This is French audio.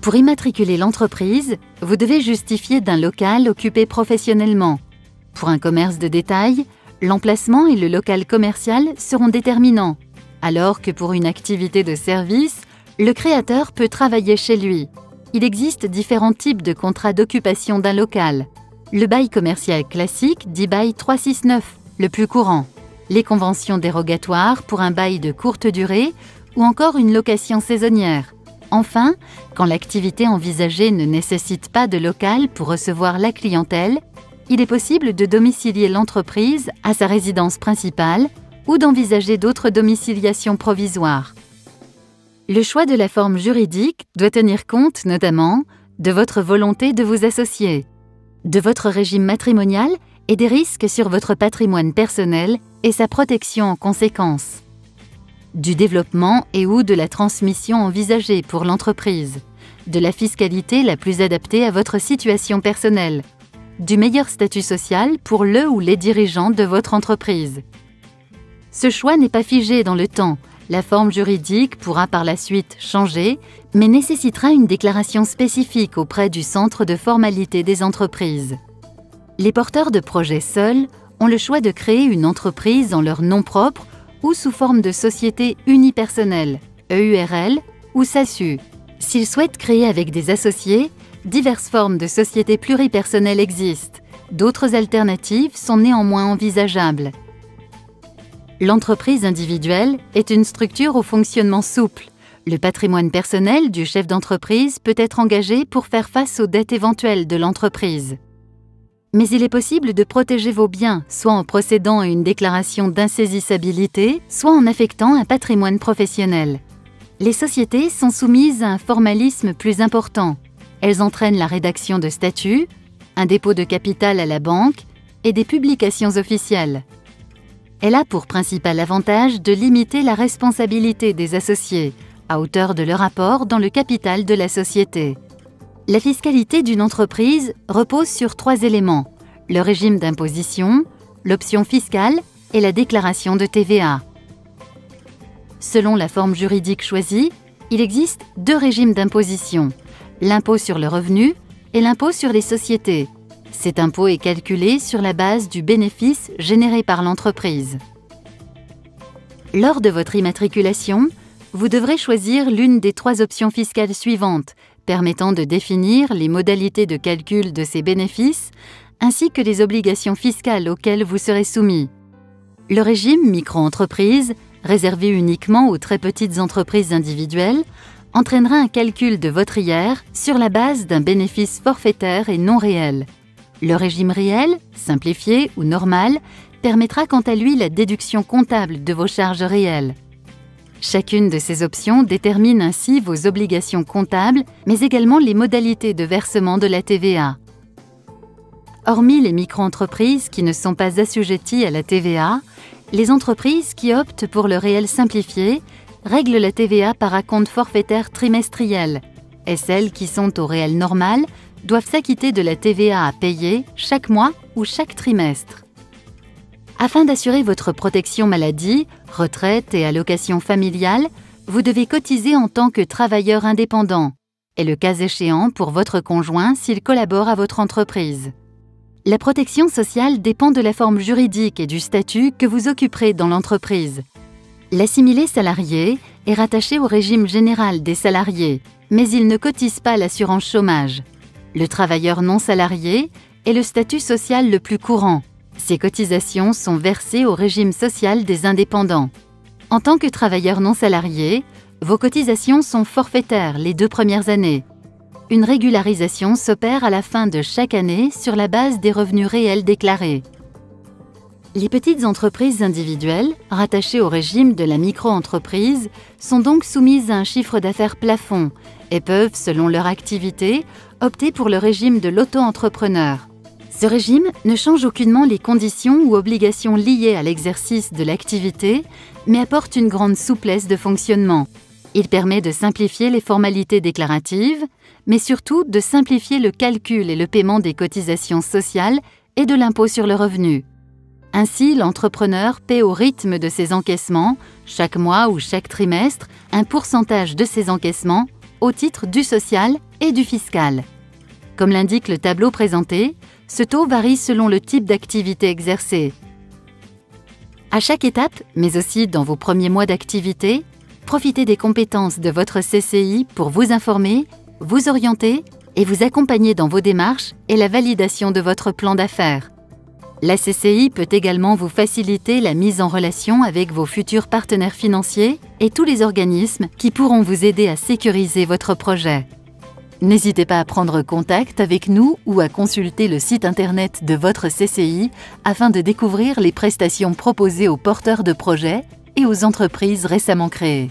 Pour immatriculer l'entreprise, vous devez justifier d'un local occupé professionnellement. Pour un commerce de détail, l'emplacement et le local commercial seront déterminants, alors que pour une activité de service, le créateur peut travailler chez lui. Il existe différents types de contrats d'occupation d'un local. Le bail commercial classique dit bail 369, le plus courant. Les conventions dérogatoires pour un bail de courte durée ou encore une location saisonnière. Enfin, quand l'activité envisagée ne nécessite pas de local pour recevoir la clientèle, il est possible de domicilier l'entreprise à sa résidence principale ou d'envisager d'autres domiciliations provisoires. Le choix de la forme juridique doit tenir compte notamment de votre volonté de vous associer, de votre régime matrimonial et des risques sur votre patrimoine personnel et sa protection en conséquence, du développement et ou de la transmission envisagée pour l'entreprise, de la fiscalité la plus adaptée à votre situation personnelle, du meilleur statut social pour le ou les dirigeants de votre entreprise. Ce choix n'est pas figé dans le temps. La forme juridique pourra par la suite changer, mais nécessitera une déclaration spécifique auprès du Centre de formalité des entreprises. Les porteurs de projets seuls ont le choix de créer une entreprise en leur nom propre ou sous forme de société unipersonnelle, EURL ou SASU. S'ils souhaitent créer avec des associés, diverses formes de sociétés pluripersonnelles existent. D'autres alternatives sont néanmoins envisageables. L'entreprise individuelle est une structure au fonctionnement souple. Le patrimoine personnel du chef d'entreprise peut être engagé pour faire face aux dettes éventuelles de l'entreprise. Mais il est possible de protéger vos biens, soit en procédant à une déclaration d'insaisissabilité, soit en affectant un patrimoine professionnel. Les sociétés sont soumises à un formalisme plus important. Elles entraînent la rédaction de statuts, un dépôt de capital à la banque et des publications officielles. Elle a pour principal avantage de limiter la responsabilité des associés, à hauteur de leur apport dans le capital de la société. La fiscalité d'une entreprise repose sur 3 éléments: le régime d'imposition, l'option fiscale et la déclaration de TVA. Selon la forme juridique choisie, il existe 2 régimes d'imposition, l'impôt sur le revenu et l'impôt sur les sociétés. Cet impôt est calculé sur la base du bénéfice généré par l'entreprise. Lors de votre immatriculation, vous devrez choisir l'une des 3 options fiscales suivantes, permettant de définir les modalités de calcul de ces bénéfices, ainsi que les obligations fiscales auxquelles vous serez soumis. Le régime micro-entreprise, réservé uniquement aux très petites entreprises individuelles, entraînera un calcul de votre IR sur la base d'un bénéfice forfaitaire et non réel. Le régime réel, simplifié ou normal, permettra quant à lui la déduction comptable de vos charges réelles. Chacune de ces options détermine ainsi vos obligations comptables, mais également les modalités de versement de la TVA. Hormis les micro-entreprises qui ne sont pas assujetties à la TVA, les entreprises qui optent pour le réel simplifié règlent la TVA par acompte forfaitaire trimestriel, et celles qui sont au réel normal doivent s'acquitter de la TVA à payer chaque mois ou chaque trimestre. Afin d'assurer votre protection maladie, retraite et allocation familiale, vous devez cotiser en tant que travailleur indépendant, et le cas échéant pour votre conjoint s'il collabore à votre entreprise. La protection sociale dépend de la forme juridique et du statut que vous occuperez dans l'entreprise. L'assimilé salarié est rattaché au régime général des salariés, mais il ne cotise pas l'assurance chômage. Le travailleur non salarié est le statut social le plus courant. Ces cotisations sont versées au régime social des indépendants. En tant que travailleur non salarié, vos cotisations sont forfaitaires les 2 premières années. Une régularisation s'opère à la fin de chaque année sur la base des revenus réels déclarés. Les petites entreprises individuelles, rattachées au régime de la micro-entreprise, sont donc soumises à un chiffre d'affaires plafond et peuvent, selon leur activité, opter pour le régime de l'auto-entrepreneur. Ce régime ne change aucunement les conditions ou obligations liées à l'exercice de l'activité, mais apporte une grande souplesse de fonctionnement. Il permet de simplifier les formalités déclaratives, mais surtout de simplifier le calcul et le paiement des cotisations sociales et de l'impôt sur le revenu. Ainsi, l'entrepreneur paie au rythme de ses encaissements, chaque mois ou chaque trimestre, un pourcentage de ses encaissements au titre du social et du fiscal. Comme l'indique le tableau présenté, ce taux varie selon le type d'activité exercée. À chaque étape, mais aussi dans vos premiers mois d'activité, profitez des compétences de votre CCI pour vous informer, vous orienter et vous accompagner dans vos démarches et la validation de votre plan d'affaires. La CCI peut également vous faciliter la mise en relation avec vos futurs partenaires financiers et tous les organismes qui pourront vous aider à sécuriser votre projet. N'hésitez pas à prendre contact avec nous ou à consulter le site internet de votre CCI afin de découvrir les prestations proposées aux porteurs de projets et aux entreprises récemment créées.